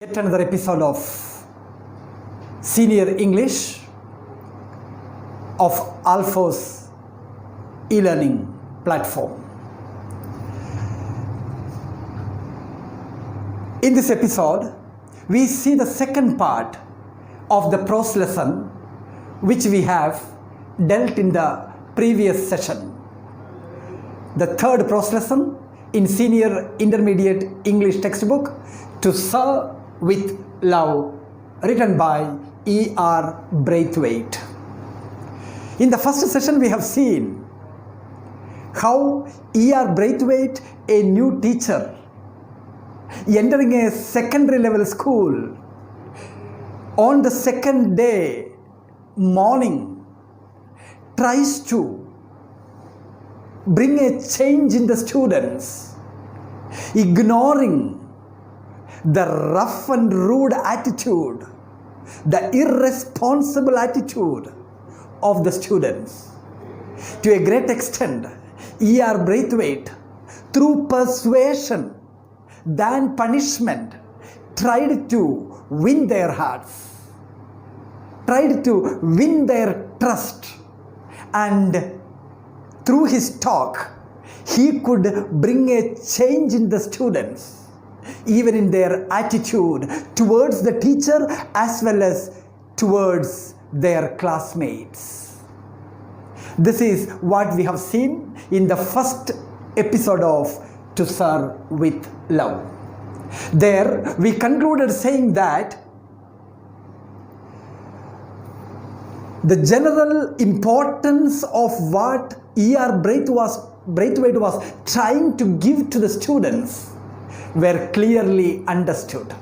Yet another episode of Senior English of Alphos e-learning platform. In this episode, we see the second part of the prose lesson which we have dealt in the previous session. The third prose lesson in Senior Intermediate English textbook, To Sir with Love, written by E.R. Braithwaite. In the first session, we have seen how E.R. Braithwaite, a new teacher, entering a secondary level school, on the second day morning, tries to bring a change in the students, ignoring the rough and rude attitude, the irresponsible attitude of the students. To a great extent, E.R. Braithwaite, through persuasion than punishment, tried to win their hearts, tried to win their trust, and through his talk, he could bring a change in the students, even in their attitude towards the teacher as well as towards their classmates. This is what we have seen in the first episode of To Sir with Love. There we concluded saying that the general importance of what E.R. Braithwaite was trying to give to the students were clearly understood.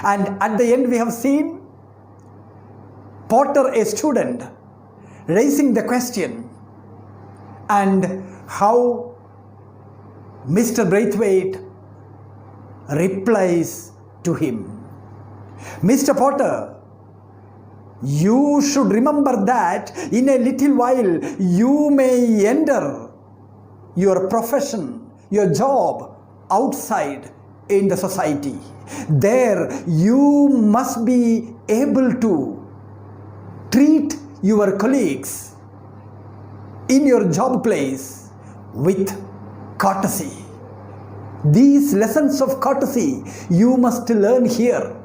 And at the end we have seen Potter, a student, raising the question, and how Mr. Braithwaite replies to him. Mr. Potter, you should remember that in a little while you may enter your profession, your job outside in the society. There you must be able to treat your colleagues in your job place with courtesy. These lessons of courtesy you must learn here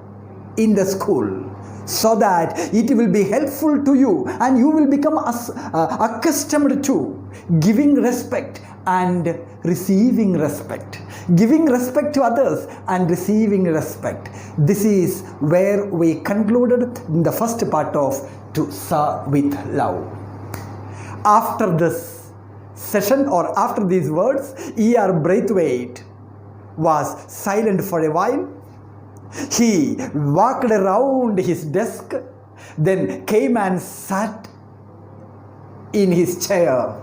in the school, so that it will be helpful to you and you will become accustomed to giving respect and receiving respect, giving respect to others and receiving respect. This is where we concluded in the first part of To Sir with Love. After this session, or after these words, E.R. Braithwaite was silent for a while. He walked around his desk, then came and sat in his chair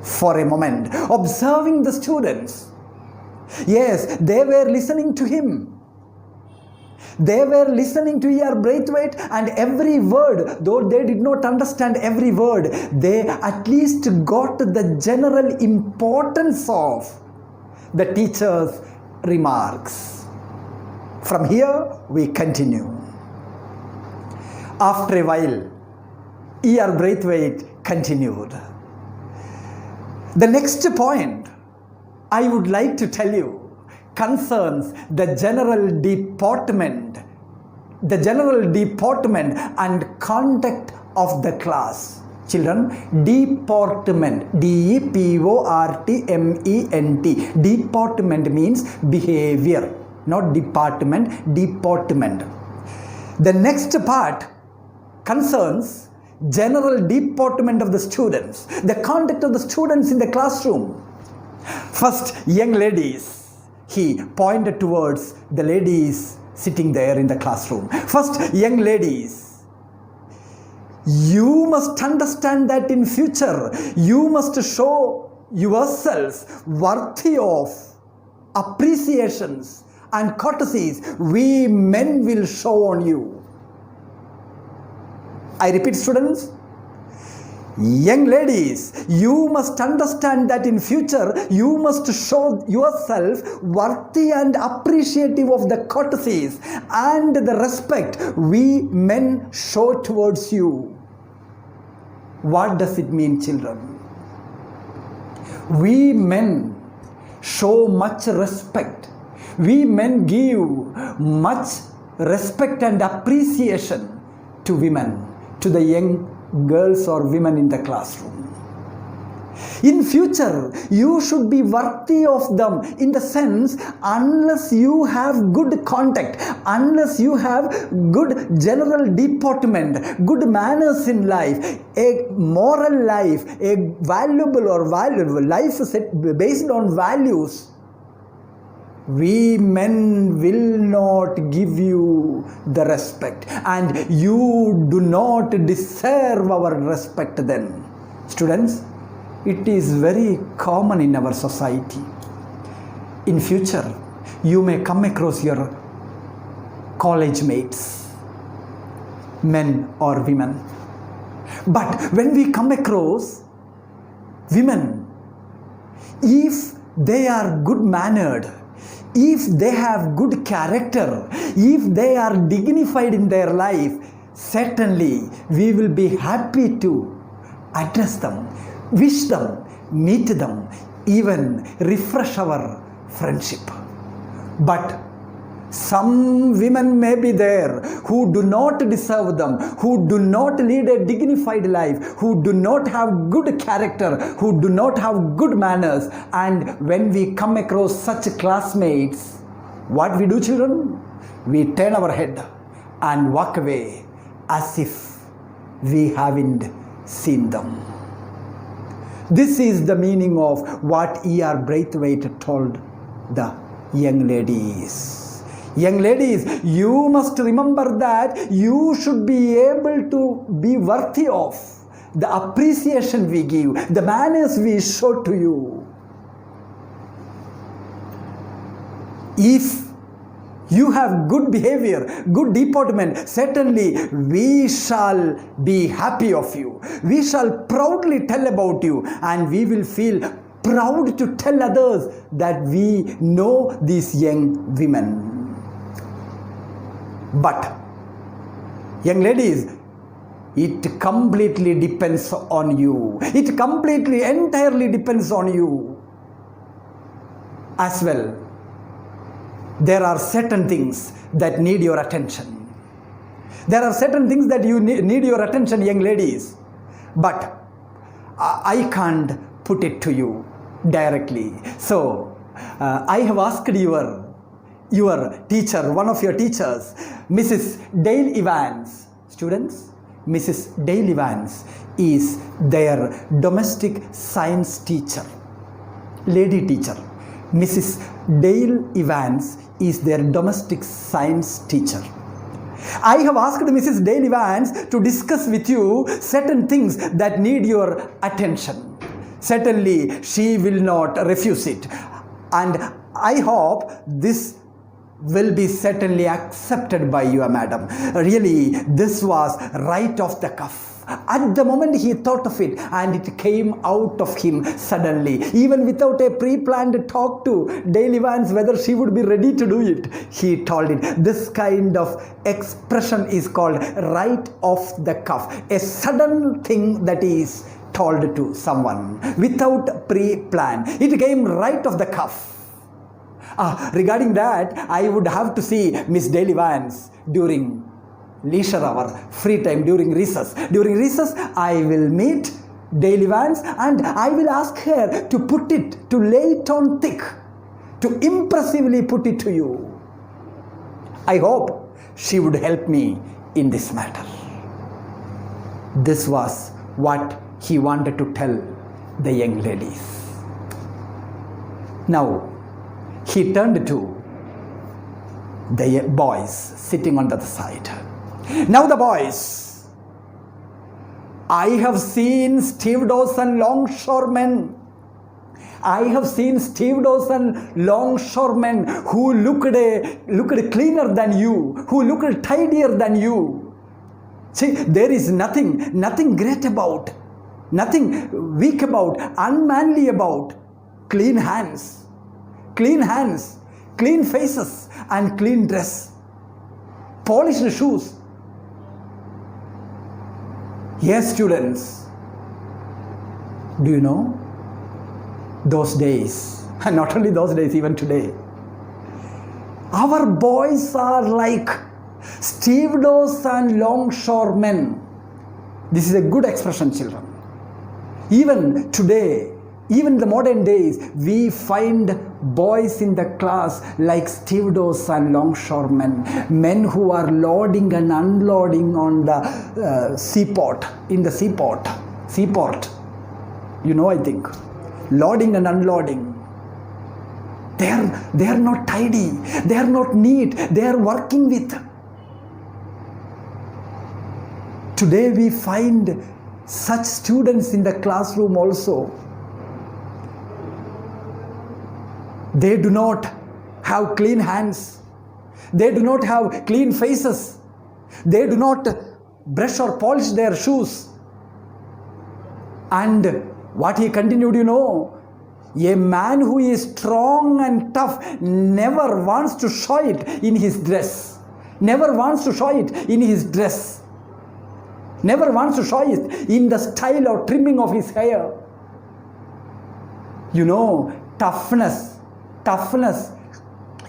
for a moment, observing the students. Yes, they were listening to him. They were listening to E.R. Braithwaite, and every word, though they did not understand every word, they at least got the general importance of the teacher's remarks. From here, we continue. After a while, E.R. Braithwaite continued. The next point I would like to tell you concerns the general deportment and conduct of the class. Children, deportment, D-E-P-O-R-T-M-E-N-T. Deportment means behavior, not department, deportment. The next part concerns general deportment of the students, the conduct of the students in the classroom. First, young ladies. He pointed towards the ladies sitting there in the classroom. First, young ladies, you must understand that in future you must show yourselves worthy of appreciations and courtesies we men will show on you. I repeat, students, Young ladies, you must understand that in future you must show yourself worthy and appreciative of the courtesies and the respect we men show towards you. What does it mean, children? We men show much respect. We men give much respect and appreciation to women, to the young girls or women in the classroom. In future, you should be worthy of them, in the sense, unless you have good contact, unless you have good general deportment, good manners in life, a moral life, a valuable or valuable life set based on values, we men will not give you the respect, and you do not deserve our respect then. Students, it is very common in our society. In future, you may come across your college mates, men or women. But when we come across women, if they are good mannered, if they have good character, if they are dignified in their life, certainly we will be happy to address them, wish them, meet them, even refresh our friendship. But some women may be there who do not deserve them, who do not lead a dignified life, who do not have good character, who do not have good manners. And when we come across such classmates, what we do, children? We turn our head and walk away as if we haven't seen them. This is the meaning of what E.R. Braithwaite told the young ladies. Young ladies, you must remember that you should be able to be worthy of the appreciation we give, the manners we show to you. If you have good behavior, good deportment, certainly we shall be happy of you. We shall proudly tell about you, and we will feel proud to tell others that we know these young women. But, young ladies, it completely depends on you. It completely, entirely depends on you as well. There are certain things that need your attention. There are certain things that you need your attention, young ladies. But I can't put it to you directly. So, I have asked your teacher, one of your teachers, Mrs. Dale Evans. Students, Mrs. Dale Evans is their domestic science teacher, lady teacher. Mrs. Dale Evans is their domestic science teacher. I have asked Mrs. Dale Evans to discuss with you certain things that need your attention. Certainly, she will not refuse it. And I hope this will be certainly accepted by you, madam. Really, this was right off the cuff. At the moment he thought of it, and it came out of him suddenly, even without a pre-planned talk to Dale Evans whether she would be ready to do it. He told it. This kind of expression is called right off the cuff, a sudden thing that is told to someone without pre-plan. It came right off the cuff. Regarding that, I would have to see Miss Dale Evans during leisure hour, free time, during recess. During recess, I will meet Dale Evans and I will ask her to put it, to lay it on thick, to impressively put it to you. I hope she would help me in this matter. This was what he wanted to tell the young ladies. Now, he turned to the boys sitting on the other side. Now the boys, I have seen stevedores longshoremen. I have seen stevedores longshoremen who looked cleaner than you, who looked tidier than you. See, there is nothing great about nothing weak about, unmanly about. Clean hands, clean faces, and clean dress, polished shoes. Yes, students, do you know those days, and not only those days, even today, our boys are like stevedots and longshoremen. This is a good expression, children. Even today, even in the modern days, we find boys in the class like stevedots and longshoremen, men who are loading and unloading on the seaport, in the seaport. You know, I think. Loading and unloading. They are not tidy. They are not neat. They are working with. Today we find such students in the classroom also. They do not have clean hands. They do not have clean faces. They do not brush or polish their shoes. And what he continued, you know, a man who is strong and tough never wants to show it in his dress. Never wants to show it in his dress. Never wants to show it in the style or trimming of his hair. You know, toughness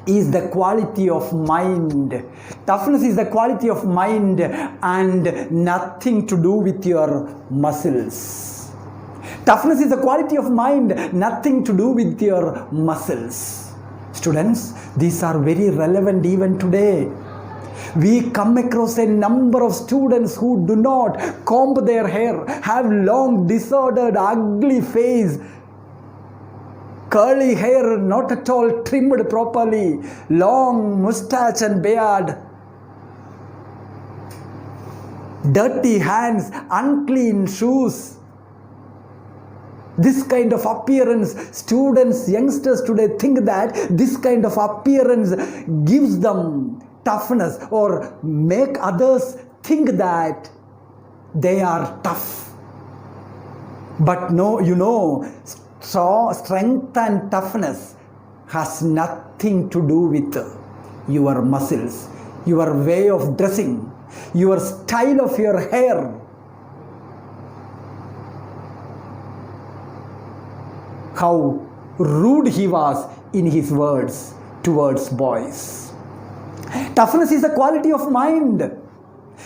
is the quality of mind. Toughness is the quality of mind and nothing to do with your muscles. Toughness is the quality of mind, nothing to do with your muscles. Students, these are very relevant even today. We come across a number of students who do not comb their hair, have long, disordered, ugly face, curly hair not at all trimmed properly, long mustache and beard, dirty hands, unclean shoes. This kind of appearance, students, youngsters today think that this kind of appearance gives them toughness or make others think that they are tough. But no, you know, strength and toughness has nothing to do with your muscles, your way of dressing, your style of your hair. How rude he was in his words towards boys. Toughness is a quality of mind.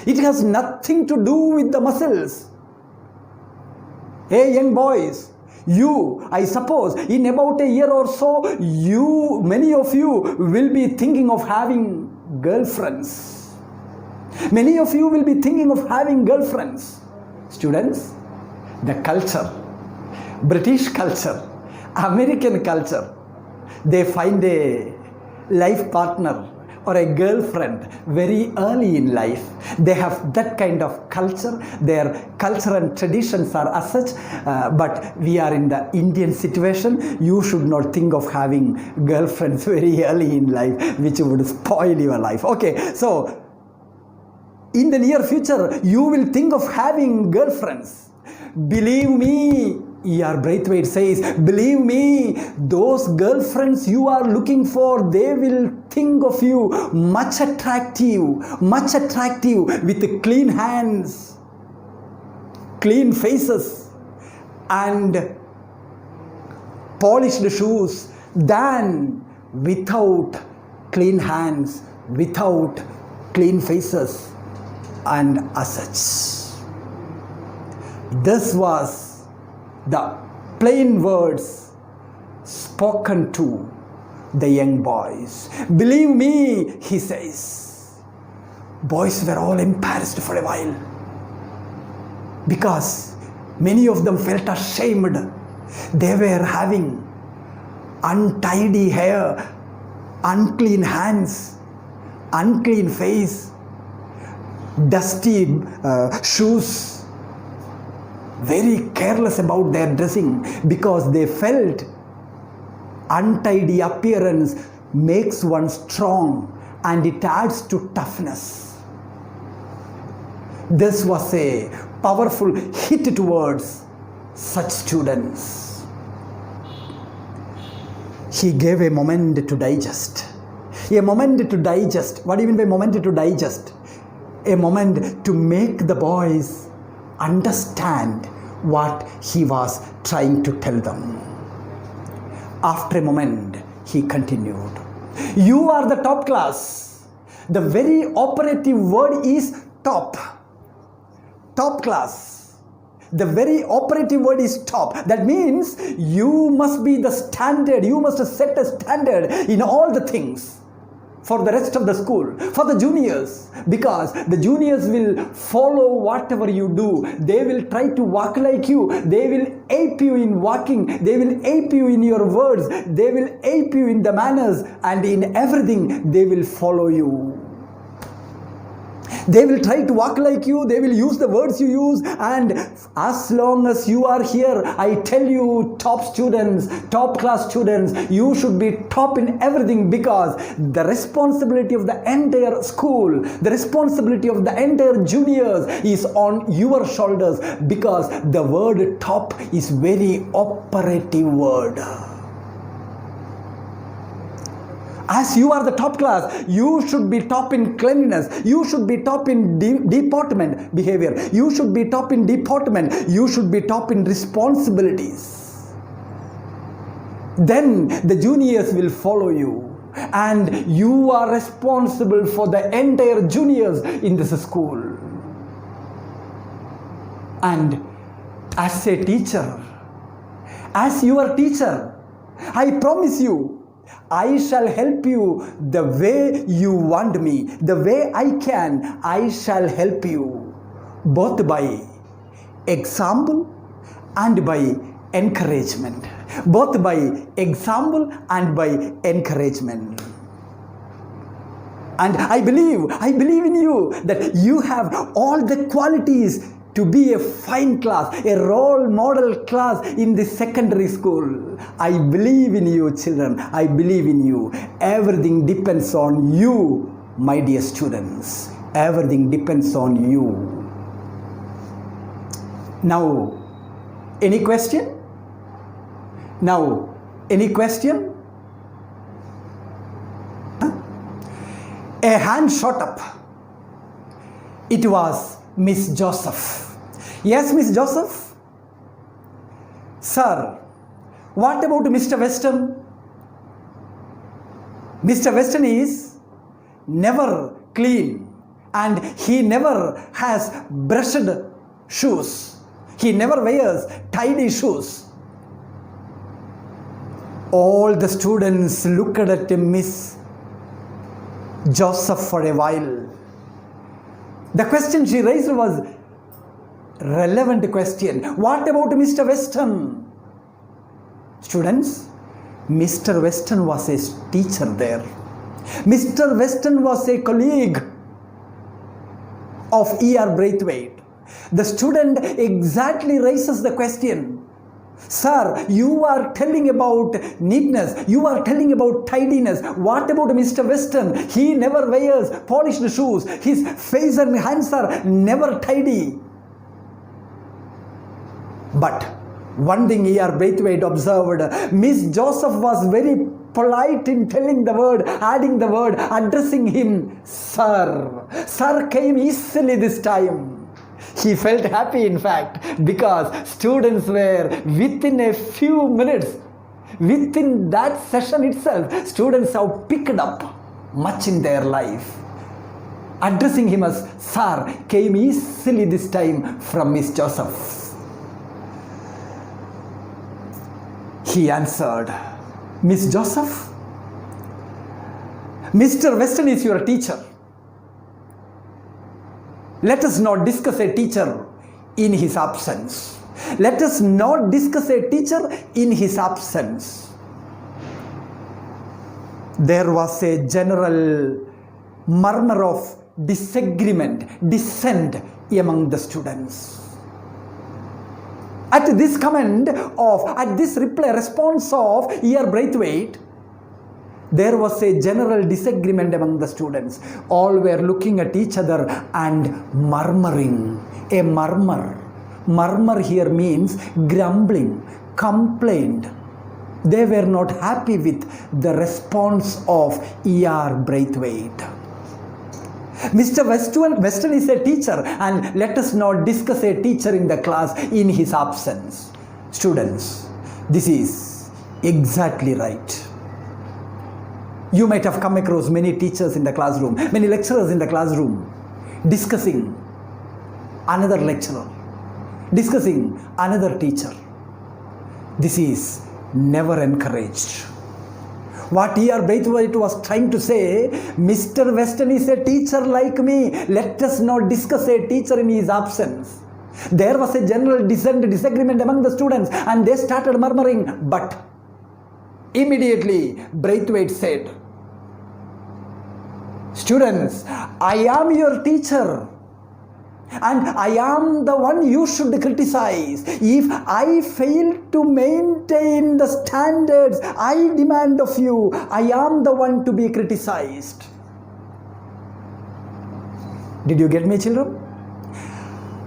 It has nothing to do with the muscles. Hey, young boys, you, I suppose, in about a year or so, many of you will be thinking of having girlfriends. Many of you will be thinking of having girlfriends. Students, the culture, British culture, American culture, they find a life partner or a girlfriend very early in life. They have that kind of culture. Their culture and traditions are as such. But we are in the Indian situation. You should not think of having girlfriends very early in life, which would spoil your life. Okay, so in the near future, you will think of having girlfriends. Believe me, E.R. Braithwaite says, believe me, those girlfriends you are looking for, they will think of you much attractive, with clean hands, clean faces, and polished shoes than without clean hands, without clean faces, and as such. This was the plain words spoken to the young boys. Believe me, he says. Boys were all embarrassed for a while because many of them felt ashamed. They were having untidy hair, unclean hands, unclean face, dusty shoes, very careless about their dressing because they felt untidy appearance makes one strong and it adds to toughness. This was a powerful hit towards such students. He gave a moment to digest. A moment to digest. What do you mean by moment to digest? A moment to make the boys understand what he was trying to tell them. After a moment, he continued, "You are the top class." The very operative word is top. Top class. The very operative word is top. That means you must be the standard. You must set a standard in all the things for the rest of the school, for the juniors, because the juniors will follow whatever you do. They will try to walk like you. They will ape you in walking. They will ape you in your words. They will ape you in the manners, and in everything they will follow you. They will try to walk like you. They will use the words you use. And as long as you are here, I tell you, top students, top class students, you should be top in everything, because the responsibility of the entire school, the responsibility of the entire juniors is on your shoulders, because the word top is very operative word. As you are the top class, you should be top in cleanliness. You should be top in deportment behavior. You should be top in deportment. You should be top in responsibilities. Then the juniors will follow you, and you are responsible for the entire juniors in this school. And as a teacher, as your teacher, I promise you, I shall help you the way you want me, the way I can. I shall help you both by example and by encouragement. Both by example and by encouragement. And I believe in you that you have all the qualities to be a fine class, a role model class in the secondary school. I believe in you, children. I believe in you. Everything depends on you, my dear students. Everything depends on you. Now, any question? Now, any question? A hand shot up. It was Miss Joseph. Yes, Miss Joseph? Sir, what about Mr. Weston? Mr. Weston is never clean, and he never has brushed shoes. He never wears tidy shoes. All the students looked at Miss Joseph for a while. The question she raised was relevant question. What about Mr. Weston? Students, Mr. Weston was a teacher there. Mr. Weston was a colleague of E.R. Braithwaite. The student exactly raises the question, sir, you are telling about neatness, you are telling about tidiness. What about Mr. Weston? He never wears polished shoes. His face and hands are never tidy. But one thing E.R. Braithwaite observed, Miss Joseph was very polite in telling the word, adding the word, addressing him, sir. Sir came easily this time. He felt happy, in fact, because students were within a few minutes, within that session itself, students have picked up much in their life. Addressing him as sir came easily this time from Miss Joseph. He answered, Miss Joseph, Mr. Weston is your teacher. Let us not discuss a teacher in his absence. Let us not discuss a teacher in his absence. There was a general murmur of disagreement, dissent among the students. At this response of E.R. Braithwaite, there was a general disagreement among the students. All were looking at each other and murmuring. A murmur Murmur here means grumbling, complained. They were not happy with the response of E.R. Braithwaite. Mr. Weston is a teacher, and let us not discuss a teacher in the class in his absence. Students, this is exactly right. You might have come across many teachers in the classroom, many lecturers in the classroom, discussing another lecturer, discussing another teacher. This is never encouraged. What E.R. Braithwaite was trying to say, Mr. Weston is a teacher like me. Let us not discuss a teacher in his absence. There was a general disagreement among the students, and they started murmuring. But immediately Braithwaite said, students, I am your teacher, and I am the one you should criticize. If I fail to maintain the standards I demand of you, I am the one to be criticized. Did you get me, children?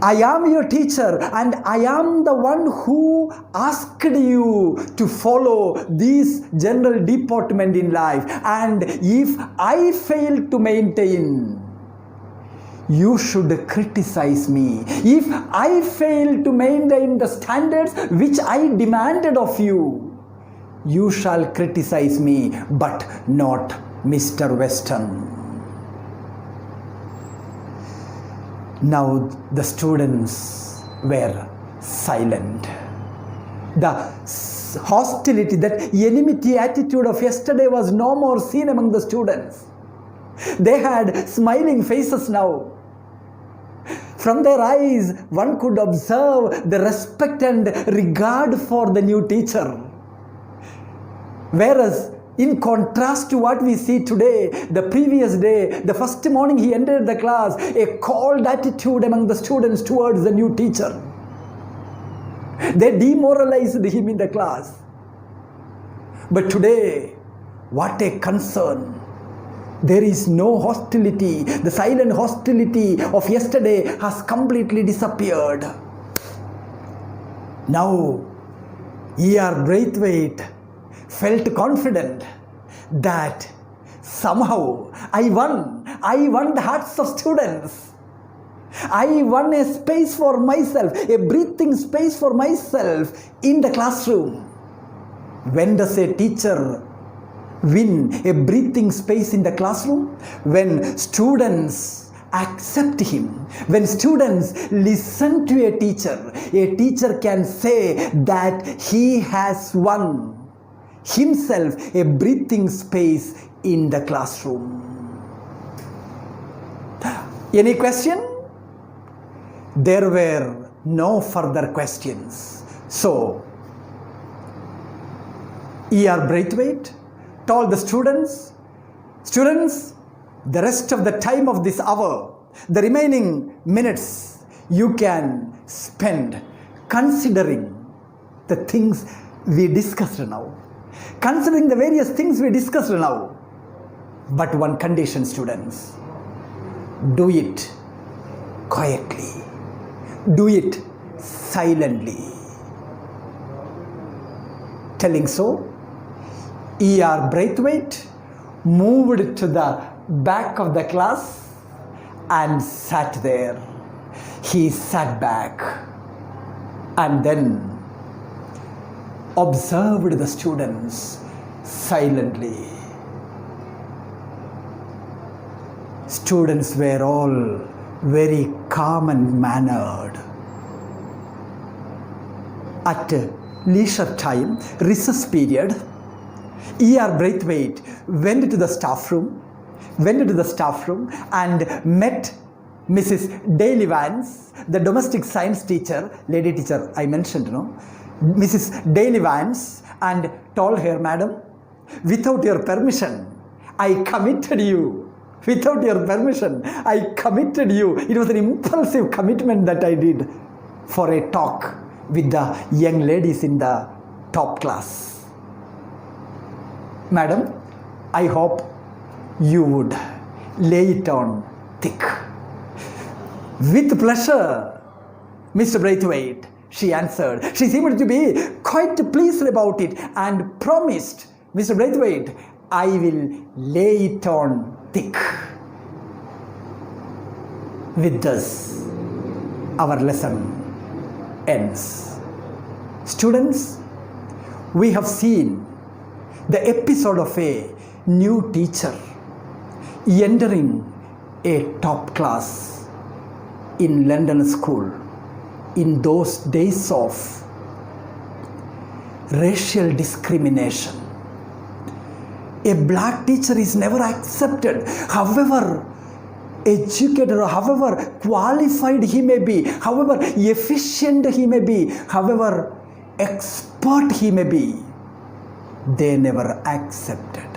I am your teacher, and I am the one who asked you to follow this general deportment in life. And if I fail to maintain, you should criticize me. If I fail to maintain the standards which I demanded of you, you shall criticize me, but not Mr. Weston. Now the students were silent. The hostility, that enmity attitude of yesterday was no more seen among the students. They had smiling faces now. From their eyes, one could observe the respect and regard for the new teacher. Whereas, in contrast to what we see today, the previous day, the first morning he entered the class, a cold attitude among the students towards the new teacher. They demoralized him in the class. But today, what a concern. There is no hostility. The silent hostility of yesterday has completely disappeared. Now, E.R. Braithwaite felt confident that somehow I won the hearts of students. I won a space for myself, a breathing space for myself in the classroom. When does a teacher win a breathing space in the classroom? When students accept him, when students listen to a teacher can say that he has won himself a breathing space in the classroom. Any question? There were no further questions. So, E.R. Braithwaite told the students, the rest of the time of this hour, the remaining minutes, you can spend considering the things we discussed now. Considering the various things we discussed now. But one condition, students, do it quietly. Do it silently. Telling so, E.R. Braithwaite moved to the back of the class and sat there. He sat back and then observed the students silently. Students were all very calm and mannered. At leisure time, recess period, E.R. Braithwaite went to the staff room and met Mrs. Daly Vance, the domestic science teacher, lady teacher I mentioned, Mrs. Daly Vance, and told her, Madam, without your permission, I committed you. Without your permission, I committed you. It was an impulsive commitment that I did for a talk with the young ladies in the top class. Madam, I hope you would lay it on thick. With pleasure, Mr. Braithwaite, she answered. She seemed to be quite pleased about it and promised, Mr. Braithwaite, I will lay it on thick. With this, our lesson ends. Students, we have seen the episode of a new teacher entering a top class in London school in those days of racial discrimination. A black teacher is never accepted, however educated or however qualified he may be, however efficient he may be, however expert he may be, they never accepted.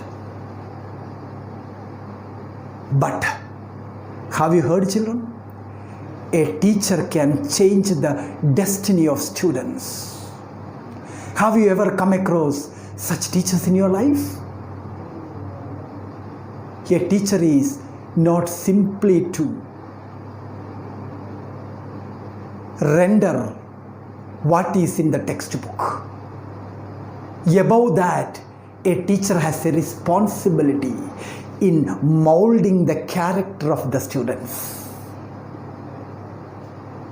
But have you heard, children? A teacher can change the destiny of students. Have you ever come across such teachers in your life? A teacher is not simply to render what is in the textbook. Above that, a teacher has a responsibility in molding the character of the students.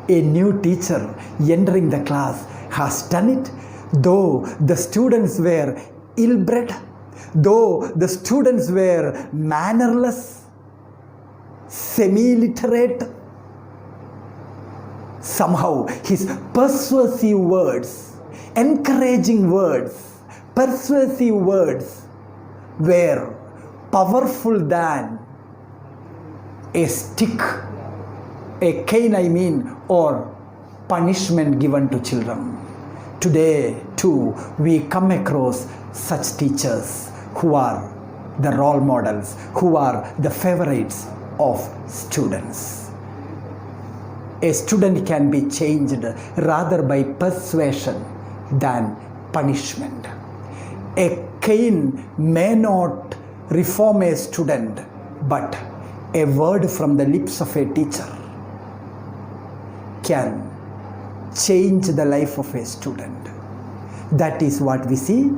A new teacher entering the class has done it, though the students were ill-bred, though the students were mannerless, semi-literate. Somehow his persuasive words, encouraging words, persuasive words were powerful than a stick, a cane or punishment given to children. Today too we come across such teachers who are the role models, who are the favorites of students. A student can be changed rather by persuasion than punishment. A cane may not reform a student, but a word from the lips of a teacher can change the life of a student. That is what we see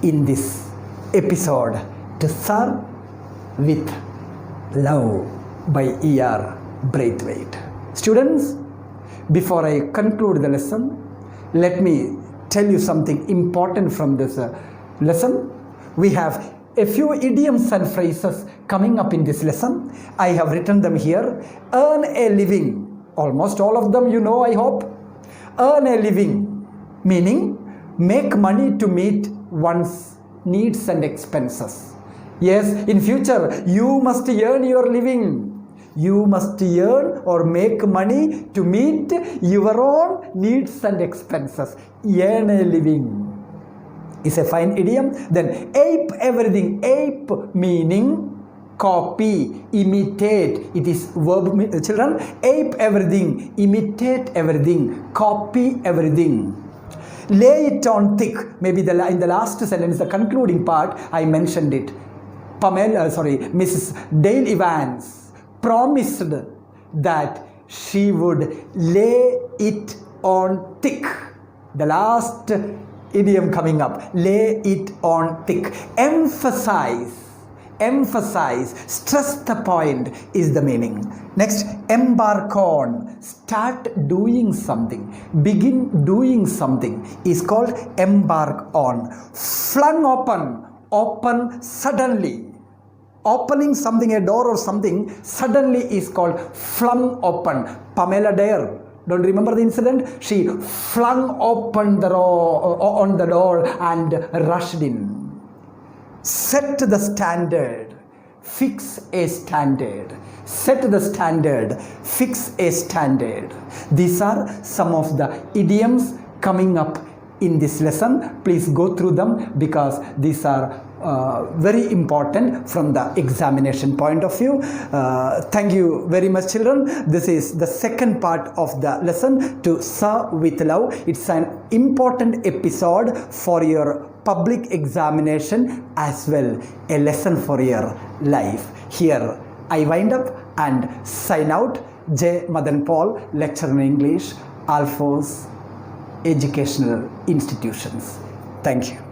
in this episode, To Serve with Love by E.R. Braithwaite. Students, before I conclude the lesson, let me tell you something important from this lesson. We have a few idioms and phrases coming up in this lesson. I have written them here. Earn a living. Almost all of them you know, I hope. Earn a living, meaning make money to meet one's needs and expenses. Yes, in future you must earn your living. You must earn or make money to meet your own needs and expenses. Earn a living is a fine idiom. Then ape everything. Ape meaning copy, imitate. It is verb, children. Ape everything, imitate everything, copy everything. Lay it on thick. Maybe in the last sentence, the concluding part, I mentioned it. Mrs. Dale Evans promised that she would lay it on thick. The last idiom coming up, lay it on thick. Emphasize, stress the point is the meaning. Next, embark on, start doing something, begin doing something is called embark on. Flung open, open suddenly. Opening something, a door or something, suddenly is called flung open. Pamela Dare, don't remember the incident? She flung open the door and rushed in. Set the standard, fix a standard. Set the standard, fix a standard. These are some of the idioms coming up in this lesson. Please go through them because these are very important from the examination point of view. Thank you very much, children. This is the second part of the lesson, To Serve with Love. It's an important episode for your public examination as well, a lesson for your life. Here I wind up and sign out. J. Madan Paul, lecturer in English, Alphos Educational Institutions. Thank you.